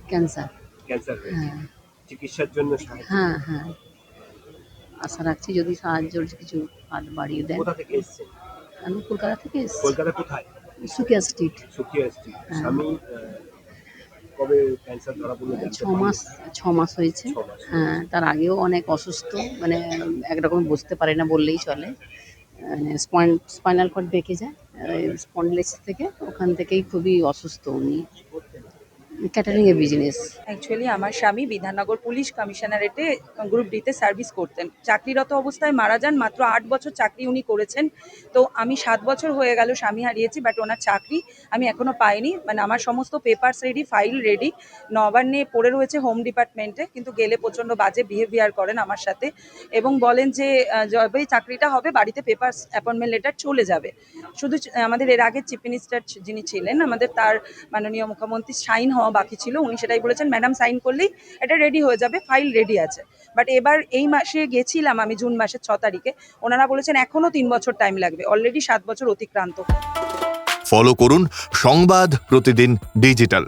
Cancer. Cancer হয়েছে, হ্যাঁ চিকিৎসার জন্য সাহায্য। হ্যাঁ হ্যাঁ, আশা রাখছি যদি সাহায্যর কিছু হাত বাড়িয়ে দেন। কোথা থেকে এসেছেন? আমি কলকাতা থেকে এসেছি, কলকাতা কোথায়? সুকিয়া স্ট্রিট। সুখিয়া স্ট্রিট। হ্যাঁ। স্বামী কবে ক্যান্সার ধরা পড়লো ছ জানতে মাস পারলেন? 6 মাস হয়েছে। 6 মাস। হ্যাঁ, তার আগেও অনেক অসুস্থ, মানে একরকম বসতে পারে না বললেই চলে। মানে স্পাইনাল কর্ড বেঁকে যায় স্পন্ডিলাইসিস থেকে, ওখান থেকেই খুবই অসুস্থ উনি। ক্যাটারিং এর বিজনেস। অ্যাকচুয়ালি আমার স্বামী বিধাননগর পুলিশ কমিশনারেটে গ্রুপ ডিতে সার্ভিস করতেন। চাকরিরত অবস্থায় মারা যান। মাত্র 8 বছর চাকরি উনি করেছেন। তো আমি 7 বছর হয়ে গেল স্বামী হারিয়েছি, বাট ওনার চাকরি আমি এখনো পাইনি। মানে আমার সমস্ত পেপারস রেডি, ফাইল রেডি, নবান্নে পড়ে রয়েছে হোম ডিপার্টমেন্টে, কিন্তু গেলে প্রচণ্ড বাজে বিহেভিয়ার করেন আমার সাথে এবং বলেন যে যবেই চাকরিটা হবে বাড়িতে পেপারস অ্যাপয়েন্টমেন্ট লেটার চলে যাবে। শুধু আমাদের এর আগে চিফ মিনিস্টার যিনি ছিলেন আমাদের, তার মাননীয় মুখ্যমন্ত্রী সাইন হওয়া বাকি ছিল। উনি সেটাই বলেছেন, ম্যাডাম সাইন করলেই এটা রেডি হয়ে যাবে, ফাইল রেডি আছে। বাট এবার এই মাসে গেছিলাম আমি, জুন মাসের 6 তারিখে, ওনারা বলেছেন এখনো 3 বছর টাইম লাগবে, অলরেডি 7 বছর অতিক্রান্ত। ফলো করুন সংবাদ প্রতিদিন ডিজিটাল।